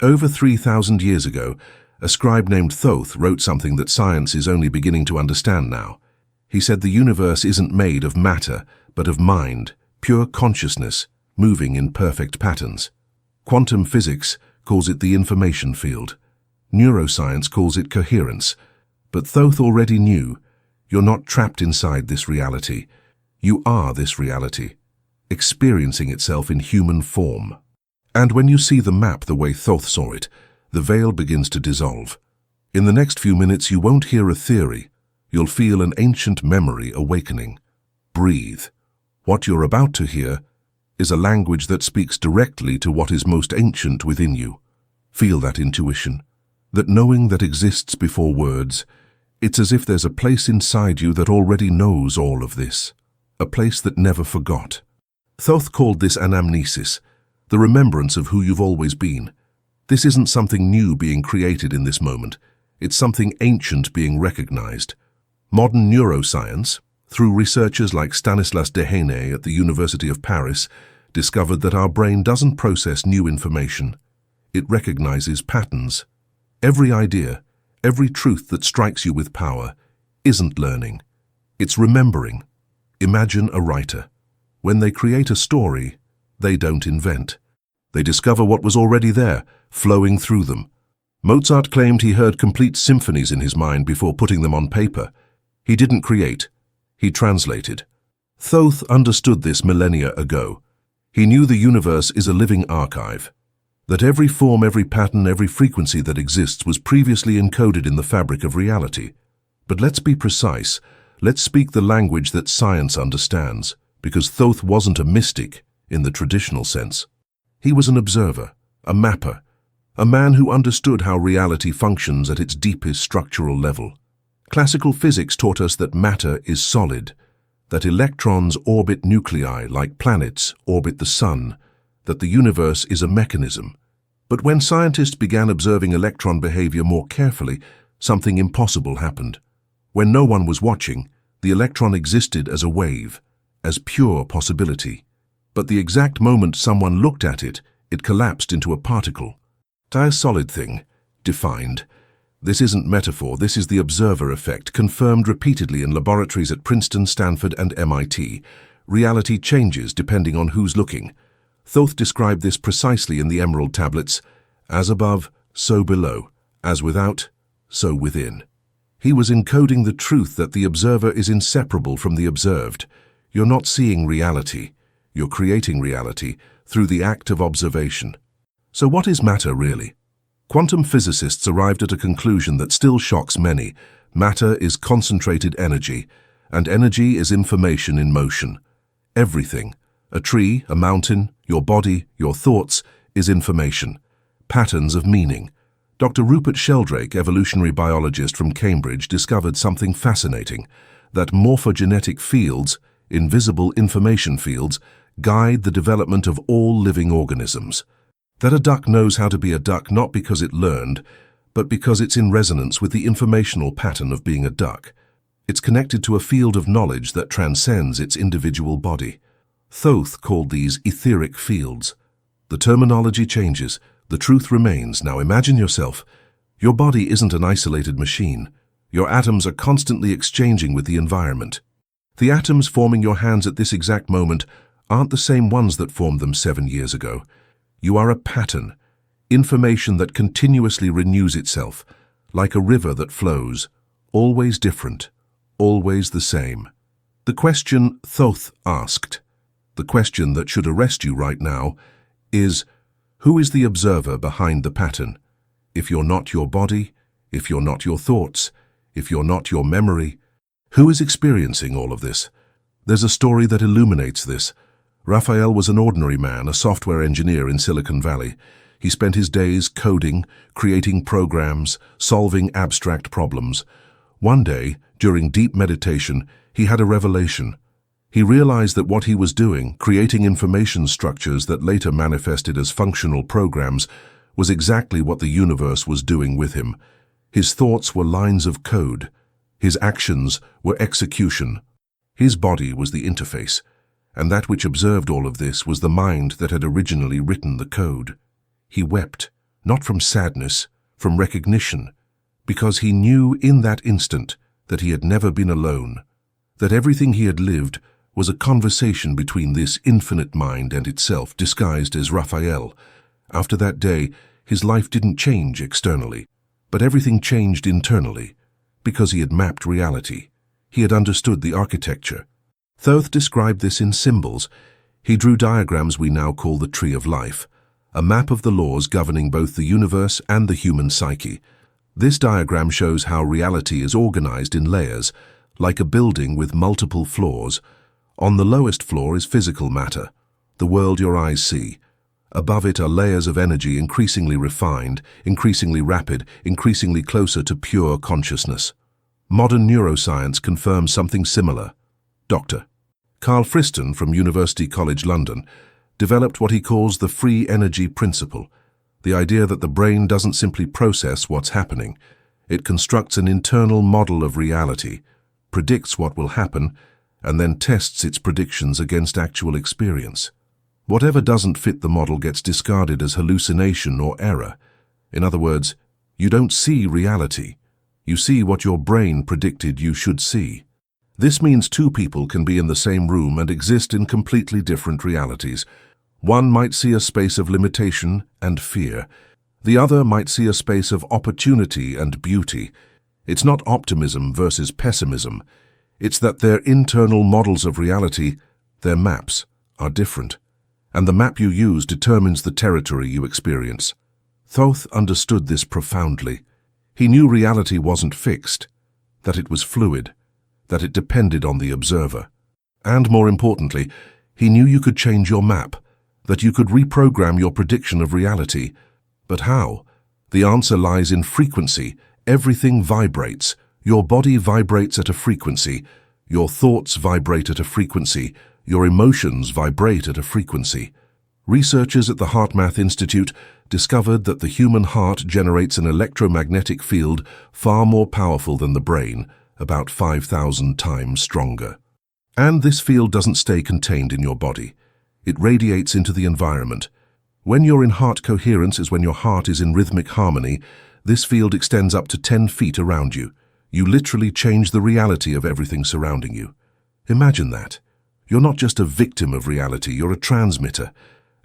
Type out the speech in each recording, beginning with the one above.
Over 3,000 years ago, a scribe named Thoth wrote something that science is only beginning to understand now. He said the universe isn't made of matter, but of mind, pure consciousness, moving in perfect patterns. Quantum physics calls it the information field. Neuroscience calls it coherence. But Thoth already knew, you're not trapped inside this reality. You are this reality, experiencing itself in human form. And when you see the map the way Thoth saw it, the veil begins to dissolve. In the next few minutes you won't hear a theory. You'll feel an ancient memory awakening. Breathe. What you're about to hear is a language that speaks directly to what is most ancient within you. Feel that intuition, that knowing that exists before words. It's as if there's a place inside you that already knows all of this, a place that never forgot. Thoth called this anamnesis, the remembrance of who you've always been. This isn't something new being created in this moment. It's something ancient being recognized. Modern neuroscience, through researchers like Stanislas Dehaene at the University of Paris, discovered that our brain doesn't process new information. It recognizes patterns. Every idea, every truth that strikes you with power, isn't learning. It's remembering. Imagine a writer. When they create a story, they don't invent. They discover what was already there, flowing through them. Mozart claimed he heard complete symphonies in his mind before putting them on paper. He didn't create. He translated. Thoth understood this millennia ago. He knew the universe is a living archive, that every form, every pattern, every frequency that exists was previously encoded in the fabric of reality. But let's be precise. Let's speak the language that science understands, because Thoth wasn't a mystic in the traditional sense. He was an observer, a mapper, a man who understood how reality functions at its deepest structural level. Classical physics taught us that matter is solid, that electrons orbit nuclei like planets orbit the sun, that the universe is a mechanism. But when scientists began observing electron behavior more carefully, something impossible happened. When no one was watching, the electron existed as a wave, as pure possibility. But the exact moment someone looked at it, it collapsed into a particle. A solid thing, defined. This isn't metaphor, this is the observer effect, confirmed repeatedly in laboratories at Princeton, Stanford, and MIT. Reality changes depending on who's looking. Thoth described this precisely in the Emerald Tablets, as above, so below, as without, so within. He was encoding the truth that the observer is inseparable from the observed. You're not seeing reality, you're creating reality through the act of observation. So what is matter really? Quantum physicists arrived at a conclusion that still shocks many. Matter is concentrated energy, and energy is information in motion. Everything, a tree, a mountain, your body, your thoughts, is information. Patterns of meaning. Dr. Rupert Sheldrake, evolutionary biologist from Cambridge, discovered something fascinating, that morphogenetic fields, invisible information fields, guide the development of all living organisms. That a duck knows how to be a duck not because it learned, but because it's in resonance with the informational pattern of being a duck. It's connected to a field of knowledge that transcends its individual body. Thoth called these etheric fields. The terminology changes, the truth remains. Now imagine yourself. Your body isn't an isolated machine. Your atoms are constantly exchanging with the environment. The atoms forming your hands at this exact moment aren't the same ones that formed them 7 years ago. You are a pattern, information that continuously renews itself, like a river that flows, always different, always the same. The question Thoth asked, the question that should arrest you right now, is, who is the observer behind the pattern? If you're not your body, if you're not your thoughts, if you're not your memory, who is experiencing all of this? There's a story that illuminates this. Raphael was an ordinary man, a software engineer in Silicon Valley. He spent his days coding, creating programs, solving abstract problems. One day, during deep meditation, he had a revelation. He realized that what he was doing, creating information structures that later manifested as functional programs, was exactly what the universe was doing with him. His thoughts were lines of code. His actions were execution. His body was the interface. And that which observed all of this was the mind that had originally written the code. He wept, not from sadness, from recognition, because he knew in that instant that he had never been alone, that everything he had lived was a conversation between this infinite mind and itself disguised as Raphael. After that day, his life didn't change externally, but everything changed internally, because he had mapped reality. He had understood the architecture. Thoth described this in symbols. He drew diagrams we now call the Tree of Life, a map of the laws governing both the universe and the human psyche. This diagram shows how reality is organized in layers, like a building with multiple floors. On the lowest floor is physical matter, the world your eyes see. Above it are layers of energy increasingly refined, increasingly rapid, increasingly closer to pure consciousness. Modern neuroscience confirms something similar. Dr. Carl Friston from University College London developed what he calls the free energy principle, the idea that the brain doesn't simply process what's happening. It constructs an internal model of reality, predicts what will happen, and then tests its predictions against actual experience. Whatever doesn't fit the model gets discarded as hallucination or error. In other words, you don't see reality. You see what your brain predicted you should see. This means two people can be in the same room and exist in completely different realities. One might see a space of limitation and fear. The other might see a space of opportunity and beauty. It's not optimism versus pessimism. It's that their internal models of reality, their maps, are different. And the map you use determines the territory you experience. Thoth understood this profoundly. He knew reality wasn't fixed, that it was fluid, that it depended on the observer. And more importantly, he knew you could change your map, that you could reprogram your prediction of reality. But how? The answer lies in frequency. Everything vibrates. Your body vibrates at a frequency. Your thoughts vibrate at a frequency. Your emotions vibrate at a frequency. Researchers at the HeartMath Institute discovered that the human heart generates an electromagnetic field far more powerful than the brain, about 5,000 times stronger. And this field doesn't stay contained in your body. It radiates into the environment. When you're in heart coherence is when your heart is in rhythmic harmony. This field extends up to 10 feet around you. You literally change the reality of everything surrounding you. Imagine that. You're not just a victim of reality, you're a transmitter,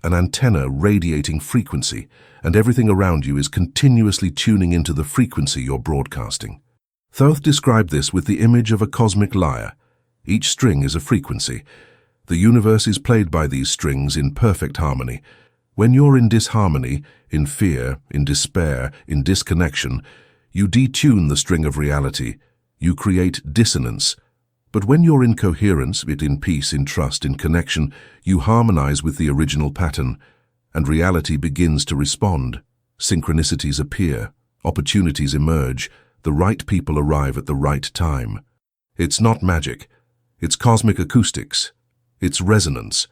an antenna radiating frequency, and everything around you is continuously tuning into the frequency you're broadcasting. Thoth described this with the image of a cosmic lyre. Each string is a frequency. The universe is played by these strings in perfect harmony. When you're in disharmony, in fear, in despair, in disconnection, you detune the string of reality. You create dissonance. But when you're in coherence, in peace, in trust, in connection, you harmonize with the original pattern, and reality begins to respond. Synchronicities appear, opportunities emerge, the right people arrive at the right time. It's not magic. It's cosmic acoustics. It's resonance.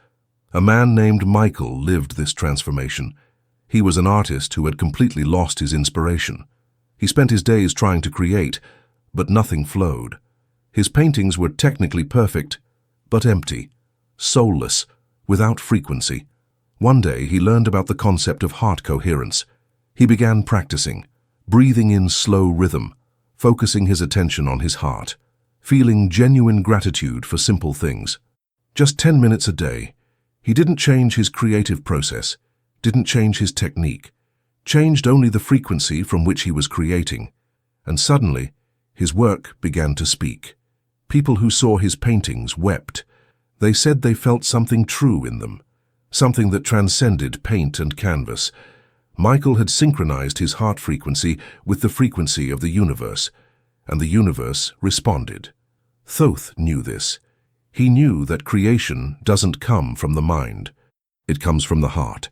A man named Michael lived this transformation. He was an artist who had completely lost his inspiration. He spent his days trying to create, but nothing flowed. His paintings were technically perfect, but empty, soulless, without frequency. One day he learned about the concept of heart coherence. He began practicing, breathing in slow rhythm, focusing his attention on his heart, feeling genuine gratitude for simple things. Just 10 minutes a day. He didn't change his creative process, didn't change his technique, changed only the frequency from which he was creating. And suddenly, his work began to speak. People who saw his paintings wept. They said they felt something true in them, something that transcended paint and canvas. Michael had synchronized his heart frequency with the frequency of the universe, and the universe responded. Thoth knew this. He knew that creation doesn't come from the mind. It comes from the heart.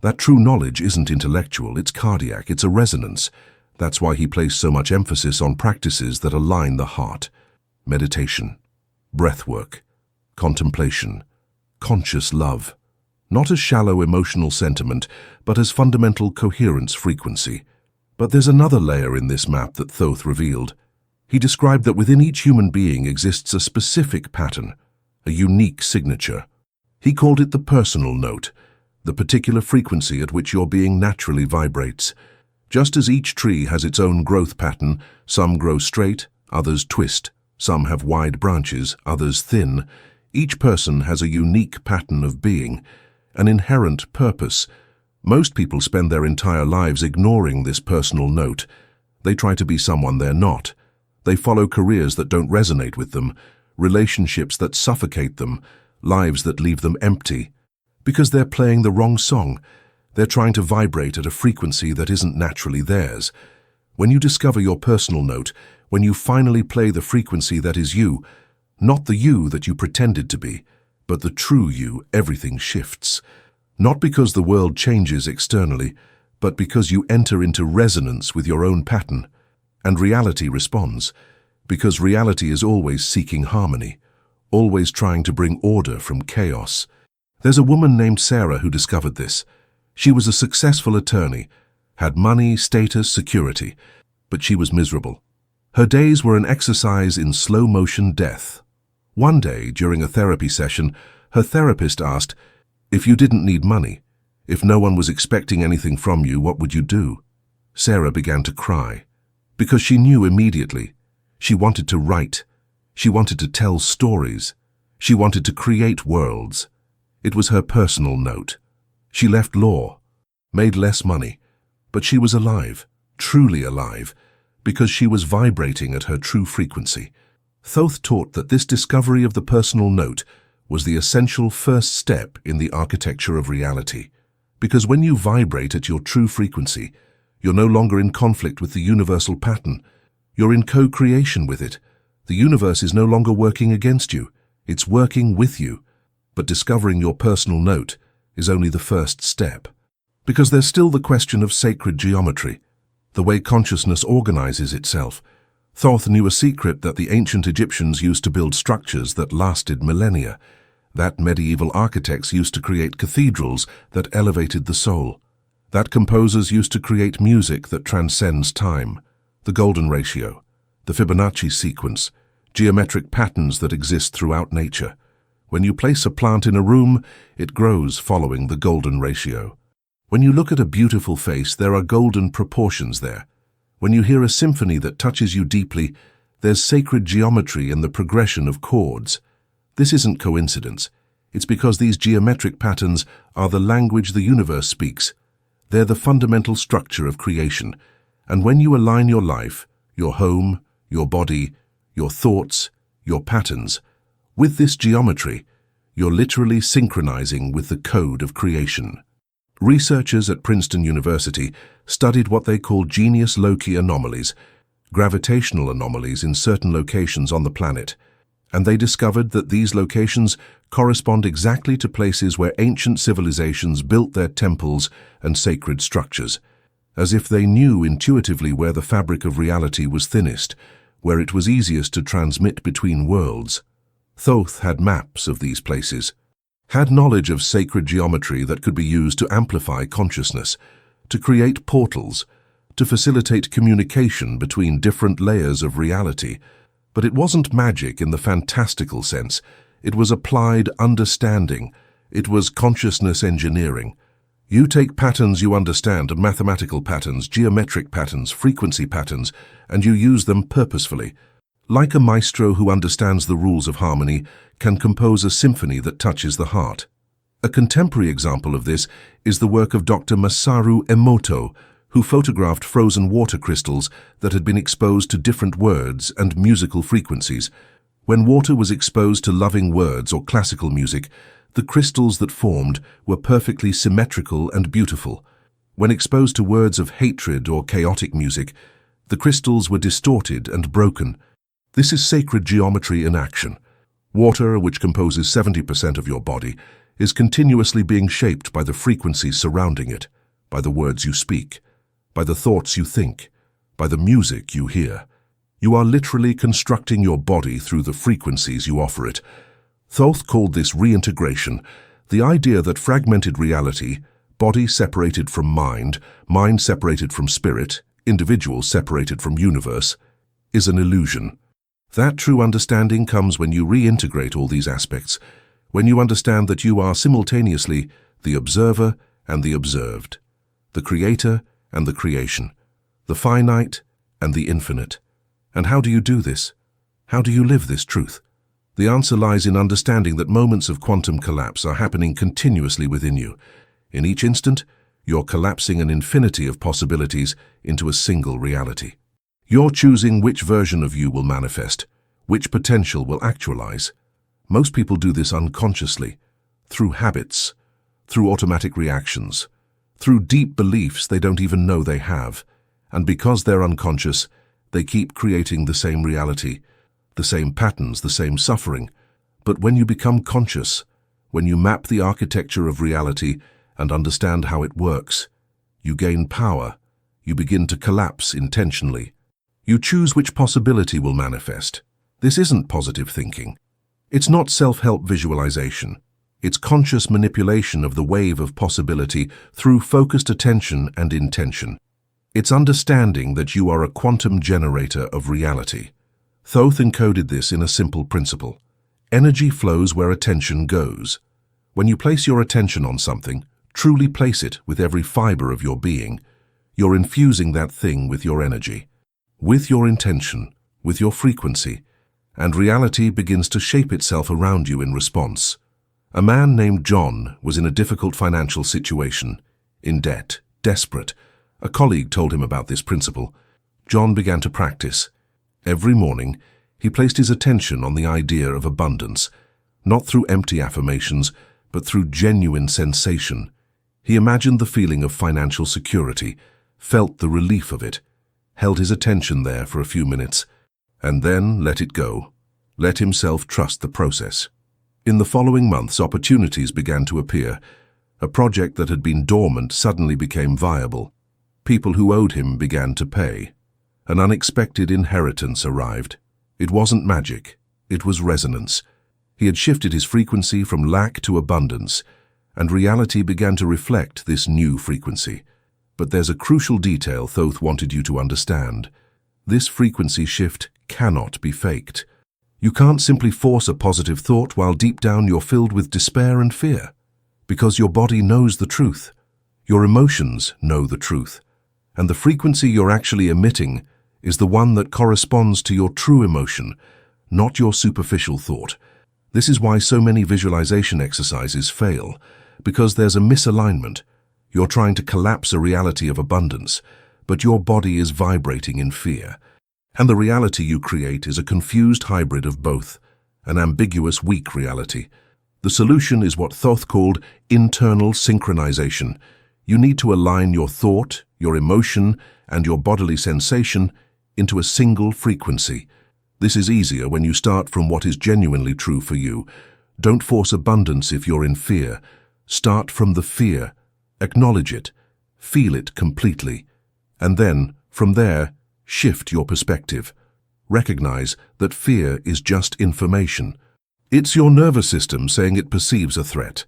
That true knowledge isn't intellectual, it's cardiac, it's a resonance. That's why he placed so much emphasis on practices that align the heart. Meditation, breathwork, contemplation, conscious love. Not as shallow emotional sentiment, but as fundamental coherence frequency. But there's another layer in this map that Thoth revealed. He described that within each human being exists a specific pattern, a unique signature. He called it the personal note. the particular frequency at which your being naturally vibrates. Just as each tree has its own growth pattern, some grow straight, others twist, some have wide branches, others thin, each person has a unique pattern of being, an inherent purpose. Most people spend their entire lives ignoring this personal note. They try to be someone they're not. They follow careers that don't resonate with them, relationships that suffocate them, lives that leave them empty. Because they're playing the wrong song. They're trying to vibrate at a frequency that isn't naturally theirs. When you discover your personal note, when you finally play the frequency that is you, not the you that you pretended to be, but the true you, everything shifts. Not because the world changes externally, but because you enter into resonance with your own pattern. And reality responds, because reality is always seeking harmony, always trying to bring order from chaos. There's a woman named Sarah who discovered this. She was a successful attorney, had money, status, security, but she was miserable. Her days were an exercise in slow-motion death. One day, during a therapy session, her therapist asked, "If you didn't need money, if no one was expecting anything from you, what would you do?" Sarah began to cry, because she knew immediately. She wanted to write. She wanted to tell stories. She wanted to create worlds. It was her personal note. She left law, made less money, but she was alive, truly alive, because she was vibrating at her true frequency. Thoth taught that this discovery of the personal note was the essential first step in the architecture of reality. Because when you vibrate at your true frequency, you're no longer in conflict with the universal pattern. You're in co-creation with it. The universe is no longer working against you. It's working with you. But discovering your personal note is only the first step. Because there's still the question of sacred geometry, the way consciousness organizes itself. Thoth knew a secret that the ancient Egyptians used to build structures that lasted millennia, that medieval architects used to create cathedrals that elevated the soul, that composers used to create music that transcends time, the golden ratio, the Fibonacci sequence, geometric patterns that exist throughout nature. When you place a plant in a room, it grows following the golden ratio. When you look at a beautiful face, there are golden proportions there. When you hear a symphony that touches you deeply, there's sacred geometry in the progression of chords. This isn't coincidence. It's because these geometric patterns are the language the universe speaks. They're the fundamental structure of creation. And when you align your life, your home, your body, your thoughts, your patterns, with this geometry, you're literally synchronizing with the code of creation. Researchers at Princeton University studied what they call genius loci anomalies, gravitational anomalies in certain locations on the planet, and they discovered that these locations correspond exactly to places where ancient civilizations built their temples and sacred structures, as if they knew intuitively where the fabric of reality was thinnest, where it was easiest to transmit between worlds. Thoth had maps of these places, had knowledge of sacred geometry that could be used to amplify consciousness, to create portals, to facilitate communication between different layers of reality. But it wasn't magic in the fantastical sense. It was applied understanding. It was consciousness engineering. You take patterns you understand, mathematical patterns, geometric patterns, frequency patterns, and you use them purposefully. Like a maestro who understands the rules of harmony, can compose a symphony that touches the heart. A contemporary example of this is the work of Dr. Masaru Emoto, who photographed frozen water crystals that had been exposed to different words and musical frequencies. When water was exposed to loving words or classical music, the crystals that formed were perfectly symmetrical and beautiful. When exposed to words of hatred or chaotic music, the crystals were distorted and broken. This is sacred geometry in action. Water, which composes 70% of your body, is continuously being shaped by the frequencies surrounding it, by the words you speak, by the thoughts you think, by the music you hear. You are literally constructing your body through the frequencies you offer it. Thoth called this reintegration, the idea that fragmented reality, body separated from mind separated from spirit, individual separated from universe, is an illusion. That true understanding comes when you reintegrate all these aspects, when you understand that you are simultaneously the observer and the observed, the creator and the creation, the finite and the infinite. And how do you do this? How do you live this truth? The answer lies in understanding that moments of quantum collapse are happening continuously within you. In each instant, you're collapsing an infinity of possibilities into a single reality. You're choosing which version of you will manifest, which potential will actualize. Most people do this unconsciously, through habits, through automatic reactions, through deep beliefs they don't even know they have. And because they're unconscious, they keep creating the same reality, the same patterns, the same suffering. But when you become conscious, when you map the architecture of reality and understand how it works, you gain power. You begin to collapse intentionally. You choose which possibility will manifest. This isn't positive thinking. It's not self-help visualization. It's conscious manipulation of the wave of possibility through focused attention and intention. It's understanding that you are a quantum generator of reality. Thoth encoded this in a simple principle. Energy flows where attention goes. When you place your attention on something, truly place it with every fiber of your being, you're infusing that thing with your energy, with your intention, with your frequency, and reality begins to shape itself around you in response. A man named John was in a difficult financial situation, in debt, desperate. A colleague told him about this principle. John began to practice. Every morning, he placed his attention on the idea of abundance, not through empty affirmations, but through genuine sensation. He imagined the feeling of financial security, felt the relief of it, held his attention there for a few minutes, and then let it go. Let himself trust the process. In the following months, opportunities began to appear. A project that had been dormant suddenly became viable. People who owed him began to pay. An unexpected inheritance arrived. It wasn't magic, it was resonance. He had shifted his frequency from lack to abundance, and reality began to reflect this new frequency. But there's a crucial detail Thoth wanted you to understand. This frequency shift cannot be faked. You can't simply force a positive thought while deep down you're filled with despair and fear, because your body knows the truth. Your emotions know the truth, and the frequency you're actually emitting is the one that corresponds to your true emotion, not your superficial thought. This is why so many visualization exercises fail, because there's a misalignment. You're trying to collapse a reality of abundance, but your body is vibrating in fear. And the reality you create is a confused hybrid of both, an ambiguous, weak reality. The solution is what Thoth called internal synchronization. You need to align your thought, your emotion, and your bodily sensation into a single frequency. This is easier when you start from what is genuinely true for you. Don't force abundance if you're in fear. Start from the fear. Acknowledge it. Feel it completely. And then, from there, shift your perspective. Recognize that fear is just information. It's your nervous system saying it perceives a threat.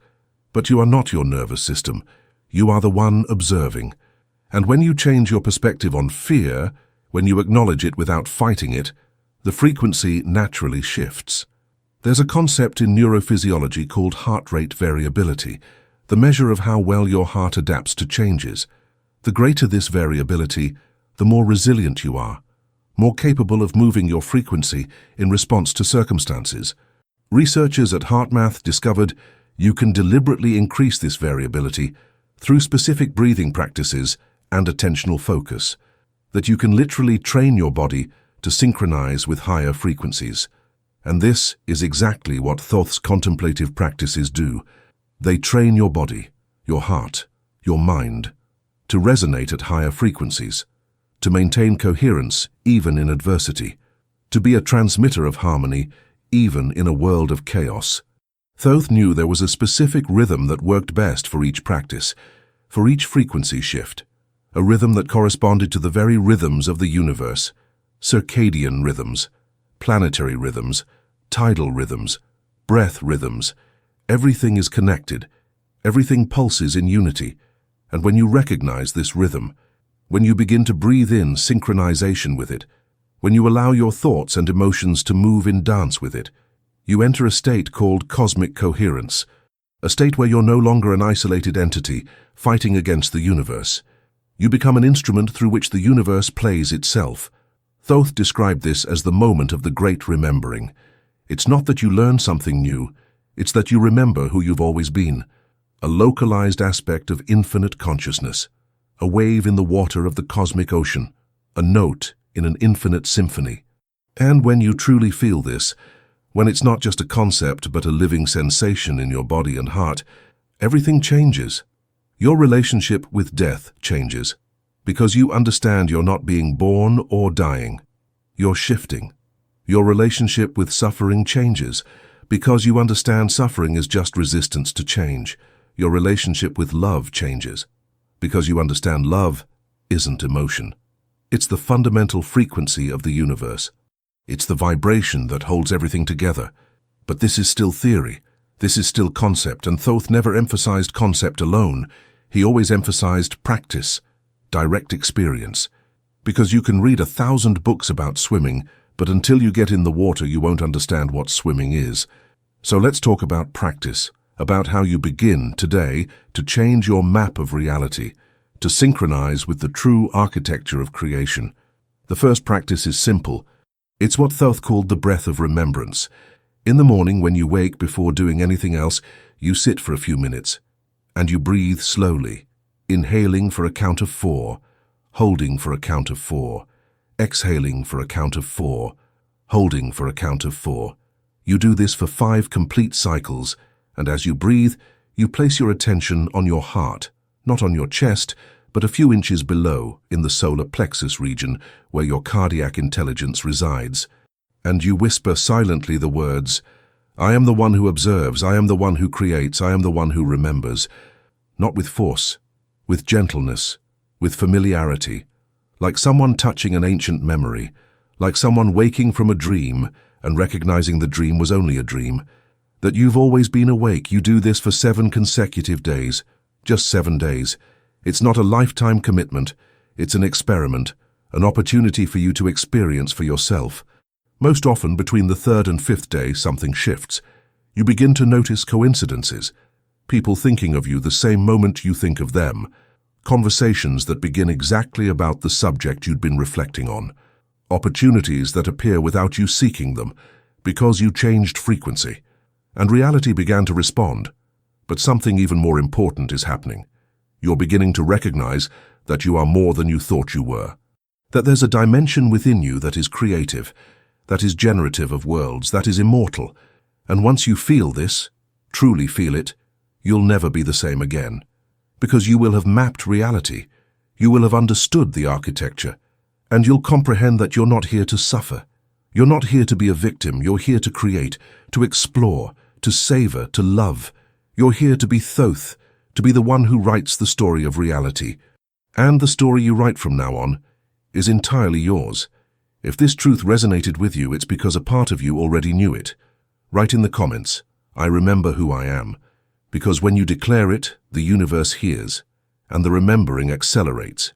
But you are not your nervous system. You are the one observing. And when you change your perspective on fear, when you acknowledge it without fighting it, the frequency naturally shifts. There's a concept in neurophysiology called heart rate variability, the measure of how well your heart adapts to changes. The greater this variability, the more resilient you are, more capable of moving your frequency in response to circumstances. Researchers at HeartMath discovered you can deliberately increase this variability through specific breathing practices and attentional focus, that you can literally train your body to synchronize with higher frequencies. And this is exactly what Thoth's contemplative practices do. They train your body, your heart, your mind, to resonate at higher frequencies, to maintain coherence even in adversity, to be a transmitter of harmony even in a world of chaos. Thoth knew there was a specific rhythm that worked best for each practice, for each frequency shift, a rhythm that corresponded to the very rhythms of the universe, circadian rhythms, planetary rhythms, tidal rhythms, breath rhythms. Everything is connected, everything pulses in unity, and when you recognize this rhythm, when you begin to breathe in synchronization with it, when you allow your thoughts and emotions to move in dance with it, you enter a state called cosmic coherence. a state where you're no longer an isolated entity fighting against the universe. You become an instrument through which the universe plays itself. Thoth described this as the moment of the great remembering. It's not that you learn something new, it's that you remember who you've always been, a localized aspect of infinite consciousness, a wave in the water of the cosmic ocean, a note in an infinite symphony. And when you truly feel this, when it's not just a concept but a living sensation in your body and heart, everything changes. Your relationship with death changes, because you understand you're not being born or dying. You're shifting. Your relationship with suffering changes, because you understand suffering is just resistance to change. Your relationship with love changes, because you understand love isn't emotion. It's the fundamental frequency of the universe. It's the vibration that holds everything together. But this is still theory. This is still concept, and Thoth never emphasized concept alone. He always emphasized practice, direct experience. Because you can read 1,000 books about swimming, but until you get in the water you won't understand what swimming is. So let's talk about practice, about how you begin today to change your map of reality, to synchronize with the true architecture of creation. The first practice is simple. It's what Thoth called the breath of remembrance. In the morning when you wake, before doing anything else, you sit for a few minutes, and you breathe slowly, inhaling for a count of 4, holding for a count of 4, exhaling for a count of 4, holding for a count of 4. You do this for 5 complete cycles, and as you breathe, you place your attention on your heart, not on your chest, but a few inches below, in the solar plexus region, where your cardiac intelligence resides. And you whisper silently the words, "I am the one who observes, I am the one who creates, I am the one who remembers." Not with force, with gentleness, with familiarity, like someone touching an ancient memory, like someone waking from a dream and recognizing the dream was only a dream, that you've always been awake. You do this for 7 consecutive days, just 7 days. It's not a lifetime commitment, it's an experiment, an opportunity for you to experience for yourself. Most often, between the 3rd and 5th day, something shifts. You begin to notice coincidences, people thinking of you the same moment you think of them, conversations that begin exactly about the subject you'd been reflecting on, opportunities that appear without you seeking them, because you changed frequency. And reality began to respond. But something even more important is happening. You're beginning to recognize that you are more than you thought you were, that there's a dimension within you that is creative, that is generative of worlds, that is immortal. And once you feel this, truly feel it, you'll never be the same again. Because you will have mapped reality, you will have understood the architecture, and you'll comprehend that you're not here to suffer. You're not here to be a victim, you're here to create, to explore, to savor, to love. You're here to be Thoth, to be the one who writes the story of reality. And the story you write from now on is entirely yours. If this truth resonated with you, it's because a part of you already knew it. Write in the comments, "I remember who I am," because when you declare it, the universe hears, and the remembering accelerates.